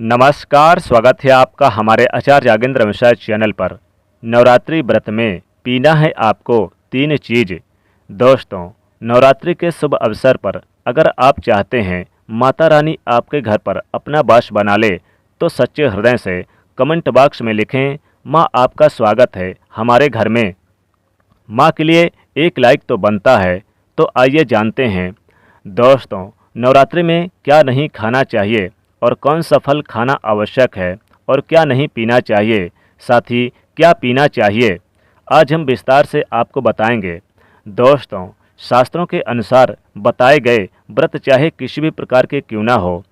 नमस्कार, स्वागत है आपका हमारे आचार्य यागेंद्र मिश्रा चैनल पर। नवरात्रि व्रत में पीना है आपको 3 चीज़। दोस्तों, नवरात्रि के शुभ अवसर पर अगर आप चाहते हैं माता रानी आपके घर पर अपना वास बना ले तो सच्चे हृदय से कमेंट बॉक्स में लिखें, माँ आपका स्वागत है हमारे घर में। माँ के लिए एक लाइक तो बनता है। तो आइए जानते हैं दोस्तों, नवरात्रि में क्या नहीं खाना चाहिए और कौन सा फल खाना आवश्यक है और क्या नहीं पीना चाहिए, साथ ही क्या पीना चाहिए, आज हम विस्तार से आपको बताएंगे। दोस्तों, शास्त्रों के अनुसार बताए गए व्रत चाहे किसी भी प्रकार के क्यों ना हो,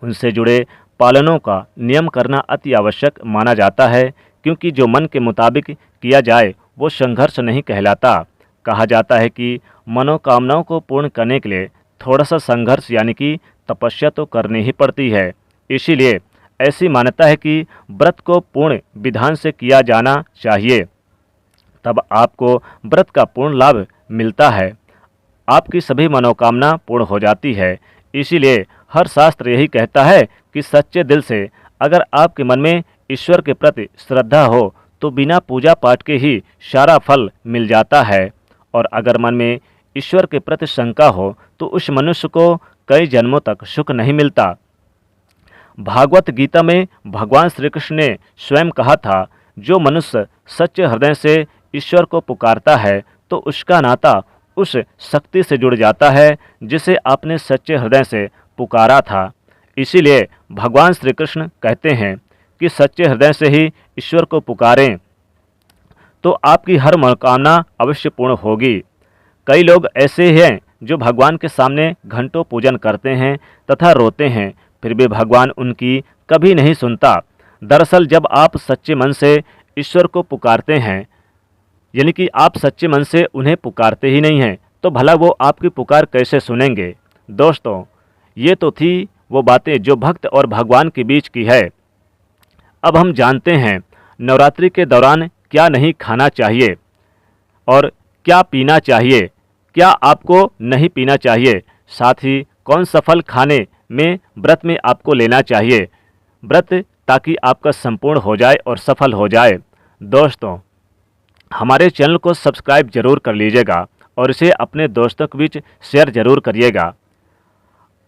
उनसे जुड़े पालनों का नियम करना अति आवश्यक माना जाता है, क्योंकि जो मन के मुताबिक किया जाए वो संघर्ष नहीं कहलाता। कहा जाता है कि मनोकामनाओं को पूर्ण करने के लिए थोड़ा सा संघर्ष यानी कि तपस्या तो करनी ही पड़ती है। इसीलिए ऐसी मान्यता है कि व्रत को पूर्ण विधान से किया जाना चाहिए, तब आपको व्रत का पूर्ण लाभ मिलता है, आपकी सभी मनोकामना पूर्ण हो जाती है। इसीलिए हर शास्त्र यही कहता है कि सच्चे दिल से अगर आपके मन में ईश्वर के प्रति श्रद्धा हो तो बिना पूजा पाठ के ही सारा फल मिल जाता है, और अगर मन में ईश्वर के प्रति शंका हो तो उस मनुष्य को कई जन्मों तक सुख नहीं मिलता। भागवत गीता में भगवान श्री कृष्ण ने स्वयं कहा था, जो मनुष्य सच्चे हृदय से ईश्वर को पुकारता है तो उसका नाता उस शक्ति से जुड़ जाता है जिसे आपने सच्चे हृदय से पुकारा था। इसीलिए भगवान श्री कृष्ण कहते हैं कि सच्चे हृदय से ही ईश्वर को पुकारें तो आपकी हर मनोकामना अवश्य पूर्ण होगी। कई लोग ऐसे हैं जो भगवान के सामने घंटों पूजन करते हैं तथा रोते हैं, फिर भी भगवान उनकी कभी नहीं सुनता। दरअसल जब आप सच्चे मन से ईश्वर को पुकारते हैं, यानी कि आप सच्चे मन से उन्हें पुकारते ही नहीं हैं, तो भला वो आपकी पुकार कैसे सुनेंगे। दोस्तों, ये तो थी वो बातें जो भक्त और भगवान के बीच की है। अब हम जानते हैं नवरात्रि के दौरान क्या नहीं खाना चाहिए और क्या पीना चाहिए, क्या आपको नहीं पीना चाहिए, साथ ही कौन सा फल खाने में व्रत में आपको लेना चाहिए, व्रत ताकि आपका संपूर्ण हो जाए और सफल हो जाए। दोस्तों, हमारे चैनल को सब्सक्राइब जरूर कर लीजिएगा और इसे अपने दोस्तों के बीच शेयर जरूर करिएगा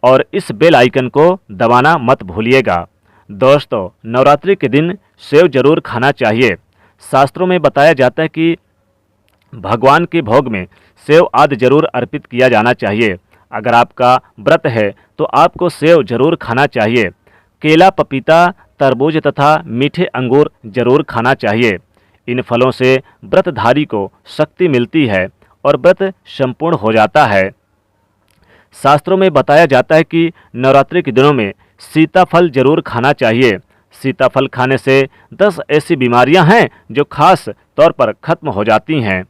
और इस बेल आइकन को दबाना मत भूलिएगा। दोस्तों, नवरात्रि के दिन सेव जरूर खाना चाहिए। शास्त्रों में बताया जाता है कि भगवान के भोग में सेव आदि जरूर अर्पित किया जाना चाहिए। अगर आपका व्रत है तो आपको सेव जरूर खाना चाहिए। केला, पपीता, तरबूज तथा मीठे अंगूर जरूर खाना चाहिए। इन फलों से व्रतधारी को शक्ति मिलती है और व्रत संपूर्ण हो जाता है। शास्त्रों में बताया जाता है कि नवरात्रि के दिनों में सीताफल जरूर खाना चाहिए। सीताफल खाने से 10 ऐसी बीमारियां हैं जो खास तौर पर खत्म हो जाती हैं।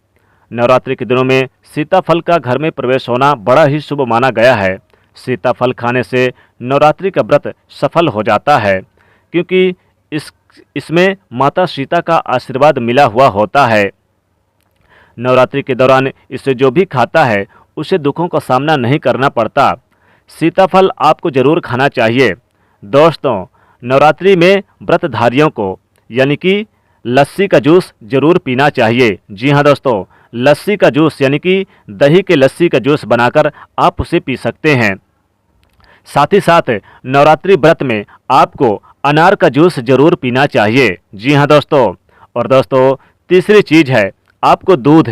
नवरात्रि के दिनों में सीताफल का घर में प्रवेश होना बड़ा ही शुभ माना गया है। सीताफल खाने से नवरात्रि का व्रत सफल हो जाता है, क्योंकि इसमें माता सीता का आशीर्वाद मिला हुआ होता है। नवरात्रि के दौरान इसे जो भी खाता है उसे दुखों का सामना नहीं करना पड़ता। सीताफल आपको जरूर खाना चाहिए। दोस्तों, नवरात्रि में व्रतधारियों को यानी कि लस्सी का जूस जरूर पीना चाहिए। जी हाँ दोस्तों, लस्सी का जूस यानी कि दही के लस्सी का जूस बनाकर आप उसे पी सकते हैं। साथ ही साथ नवरात्रि व्रत में आपको अनार का जूस जरूर पीना चाहिए। जी हाँ दोस्तों, और दोस्तों तीसरी चीज़ है आपको दूध।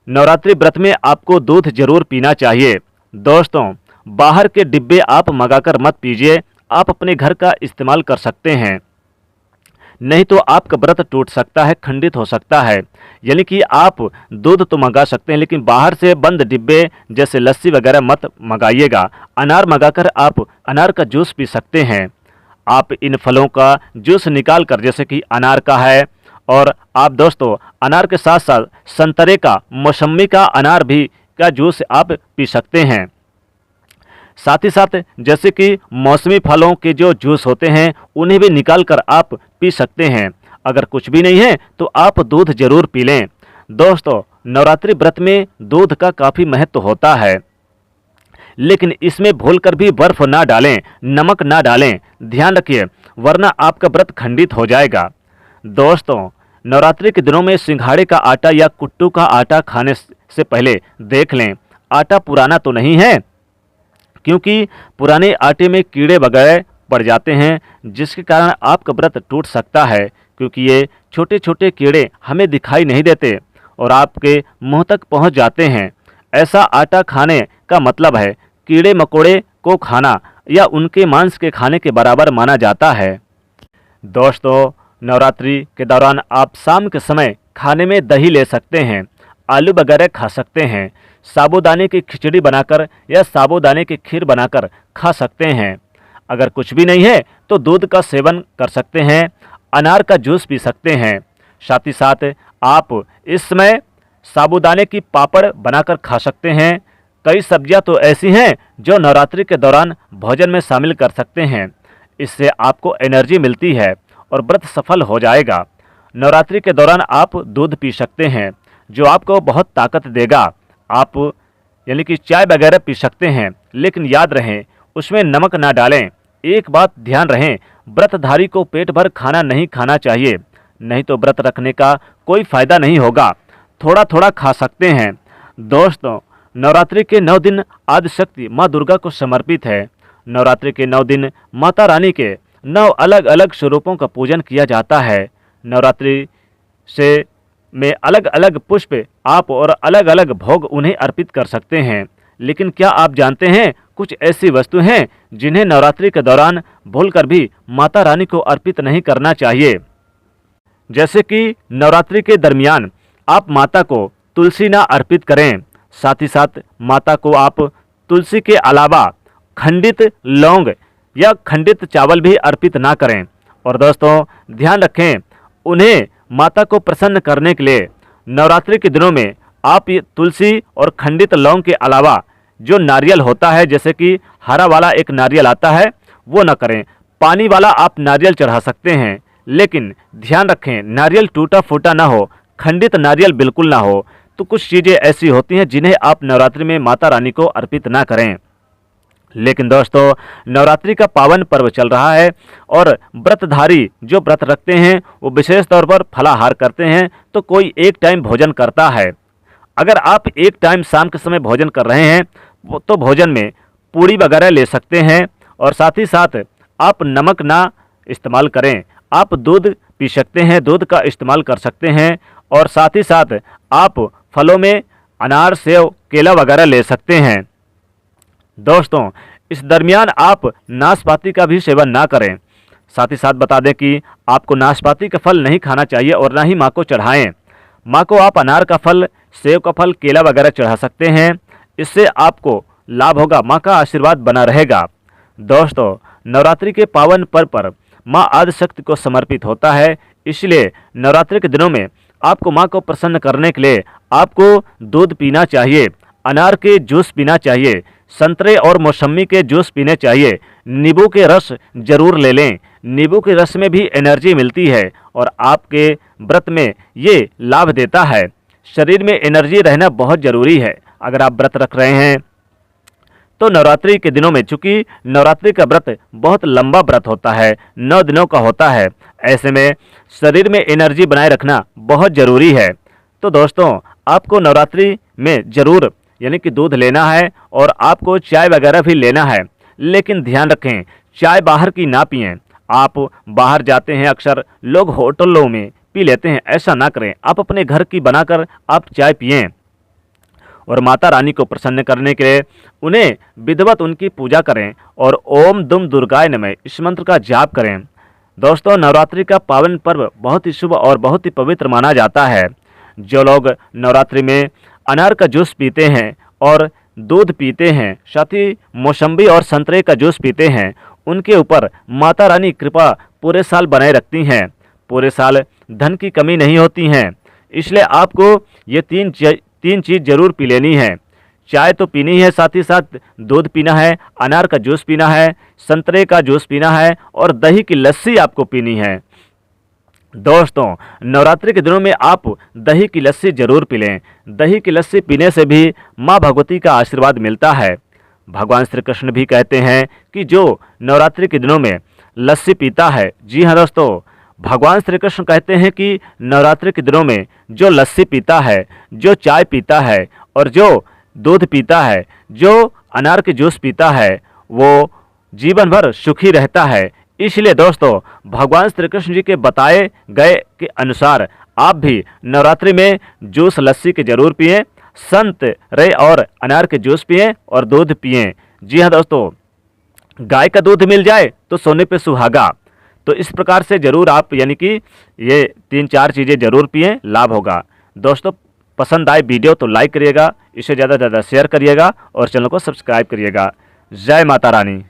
नवरात्रि व्रत में आपको दूध जरूर पीना चाहिए। दोस्तों, बाहर के डिब्बे आप मंगाकर मत पीजिए, आप अपने घर का इस्तेमाल कर सकते हैं, नहीं तो आपका व्रत टूट सकता है, खंडित हो सकता है। यानी कि आप दूध तो मंगा सकते हैं लेकिन बाहर से बंद डिब्बे जैसे लस्सी वगैरह मत मंगाइएगा। अनार मंगाकर आप अनार का जूस पी सकते हैं। आप इन फलों का जूस निकाल कर, जैसे कि अनार का है, और आप दोस्तों अनार के साथ साथ संतरे का, मौसम्मी का, अनार भी का जूस आप पी सकते हैं। साथ ही साथ जैसे कि मौसमी फलों के जो जूस होते हैं उन्हें भी निकाल कर आप पी सकते हैं। अगर कुछ भी नहीं है तो आप दूध जरूर पी लें। दोस्तों, नवरात्रि व्रत में दूध का काफ़ी महत्व होता है। लेकिन इसमें भूलकर भी बर्फ ना डालें, नमक ना डालें, ध्यान रखिए, वरना आपका व्रत खंडित हो जाएगा। दोस्तों, नवरात्रि के दिनों में सिंघाड़े का आटा या कुट्टू का आटा खाने से पहले देख लें आटा पुराना तो नहीं है, क्योंकि पुराने आटे में कीड़े वगैरह पड़ जाते हैं, जिसके कारण आपका व्रत टूट सकता है, क्योंकि ये छोटे छोटे कीड़े हमें दिखाई नहीं देते और आपके मुंह तक पहुंच जाते हैं। ऐसा आटा खाने का मतलब है कीड़े मकोड़े को खाना या उनके मांस के खाने के बराबर माना जाता है। दोस्तों, नवरात्रि के दौरान आप शाम के समय खाने में दही ले सकते हैं, आलू वगैरह खा सकते हैं, साबूदाने की खिचड़ी बनाकर या साबूदाने की खीर बनाकर खा सकते हैं। अगर कुछ भी नहीं है तो दूध का सेवन कर सकते हैं, अनार का जूस पी सकते हैं। साथ ही साथ आप इस समय साबूदाने की पापड़ बनाकर खा सकते हैं। कई सब्जियां तो ऐसी हैं जो नवरात्रि के दौरान भोजन में शामिल कर सकते हैं। इससे आपको एनर्जी मिलती है और व्रत सफल हो जाएगा। नवरात्रि के दौरान आप दूध पी सकते हैं, जो आपको बहुत ताकत देगा। आप यानी कि चाय वगैरह पी सकते हैं, लेकिन याद रहें उसमें नमक ना डालें। एक बात ध्यान रहें, व्रतधारी को पेट भर खाना नहीं खाना चाहिए, नहीं तो व्रत रखने का कोई फायदा नहीं होगा। थोड़ा थोड़ा खा सकते हैं। दोस्तों, नवरात्रि के 9 दिन आदिशक्ति माँ दुर्गा को समर्पित है। नवरात्रि के 9 दिन माता रानी के 9 अलग अलग स्वरूपों का पूजन किया जाता है। नवरात्रि से में अलग अलग पुष्प आप और अलग अलग भोग उन्हें अर्पित कर सकते हैं। लेकिन क्या आप जानते हैं कुछ ऐसी वस्तु हैं जिन्हें नवरात्रि के दौरान भूलकर भी माता रानी को अर्पित नहीं करना चाहिए। जैसे कि नवरात्रि के दरमियान आप माता को तुलसी ना अर्पित करें। साथ ही साथ माता को आप तुलसी के अलावा खंडित लौंग या खंडित चावल भी अर्पित ना करें। और दोस्तों, ध्यान रखें, उन्हें माता को प्रसन्न करने के लिए नवरात्रि के दिनों में आप ये तुलसी और खंडित लौंग के अलावा जो नारियल होता है, जैसे कि हरा वाला एक नारियल आता है, वो न करें। पानी वाला आप नारियल चढ़ा सकते हैं, लेकिन ध्यान रखें नारियल टूटा फूटा ना हो, खंडित नारियल बिल्कुल ना हो। तो कुछ चीज़ें ऐसी होती हैं जिन्हें आप नवरात्रि में माता रानी को अर्पित ना करें। लेकिन दोस्तों, नवरात्रि का पावन पर्व चल रहा है और व्रतधारी जो व्रत रखते हैं वो विशेष तौर पर फलाहार करते हैं, तो कोई एक टाइम भोजन करता है। अगर आप एक टाइम शाम के समय भोजन कर रहे हैं तो भोजन में पूड़ी वगैरह ले सकते हैं और साथ ही साथ आप नमक ना इस्तेमाल करें। आप दूध पी सकते हैं, दूध का इस्तेमाल कर सकते हैं और साथ ही साथ आप फलों में अनार, सेव, केला वगैरह ले सकते हैं। दोस्तों, इस दरमियान आप नाशपाती का भी सेवन ना करें। साथ ही साथ बता दें कि आपको नाशपाती का फल नहीं खाना चाहिए और ना ही माँ को चढ़ाएं। माँ को आप अनार का फल, सेव का फल, केला वगैरह चढ़ा सकते हैं। इससे आपको लाभ होगा, माँ का आशीर्वाद बना रहेगा। दोस्तों, नवरात्रि के पावन पर्व पर माँ आदिशक्ति को समर्पित होता है, इसलिए नवरात्रि के दिनों में आपको माँ को प्रसन्न करने के लिए आपको दूध पीना चाहिए, अनार के जूस पीना चाहिए, संतरे और मौसमी के जूस पीने चाहिए, नींबू के रस जरूर ले लें। नींबू के रस में भी एनर्जी मिलती है और आपके व्रत में ये लाभ देता है। शरीर में एनर्जी रहना बहुत ज़रूरी है। अगर आप व्रत रख रहे हैं तो नवरात्रि के दिनों में, चूँकि नवरात्रि का व्रत बहुत लंबा व्रत होता है, 9 दिनों का होता है, ऐसे में शरीर में एनर्जी बनाए रखना बहुत ज़रूरी है। तो दोस्तों, आपको नवरात्रि में ज़रूर यानी कि दूध लेना है और आपको चाय वगैरह भी लेना है, लेकिन ध्यान रखें चाय बाहर की ना पिएं। आप बाहर जाते हैं, अक्सर लोग होटलों में पी लेते हैं, ऐसा ना करें। आप अपने घर की बनाकर आप चाय पिएं और माता रानी को प्रसन्न करने के लिए उन्हें विधिवत उनकी पूजा करें और ओम दुम दुर्गाय नमः इस मंत्र का जाप करें। दोस्तों, नवरात्रि का पावन पर्व बहुत ही शुभ और बहुत ही पवित्र माना जाता है। जो लोग नवरात्रि में अनार का जूस पीते हैं और दूध पीते हैं, साथ ही मौसम्बी और संतरे का जूस पीते हैं, उनके ऊपर माता रानी कृपा पूरे साल बनाए रखती हैं। पूरे साल धन की कमी नहीं होती हैं। इसलिए आपको ये तीन चीज़ जरूर पी लेनी है। चाय तो पीनी है, साथ ही साथ दूध पीना है, अनार का जूस पीना है, संतरे का जूस पीना है और दही की लस्सी आपको पीनी है। दोस्तों, नवरात्रि के दिनों में आप दही की लस्सी जरूर पी लें। दही की लस्सी पीने से भी माँ भगवती का आशीर्वाद मिलता है। भगवान श्री कृष्ण भी कहते हैं कि जो नवरात्रि के दिनों में लस्सी पीता है, जी हाँ दोस्तों, भगवान श्री कृष्ण कहते हैं कि नवरात्रि के दिनों में जो लस्सी पीता है, जो चाय पीता है और जो दूध पीता है, जो अनार के जूस पीता है, वो जीवन भर सुखी रहता है। इसलिए दोस्तों, भगवान श्री कृष्ण जी के बताए गए के अनुसार आप भी नवरात्रि में जूस लस्सी के जरूर पिएं, संतरे और अनार के जूस पिएं और दूध पिएं। जी हाँ दोस्तों, गाय का दूध मिल जाए तो सोने पे सुहागा। तो इस प्रकार से जरूर आप यानी कि ये 3-4 चीज़ें जरूर पिएं, लाभ होगा। दोस्तों, पसंद आए वीडियो तो लाइक करिएगा, इसे ज़्यादा से ज़्यादा शेयर करिएगा और चैनल को सब्सक्राइब करिएगा। जय माता रानी।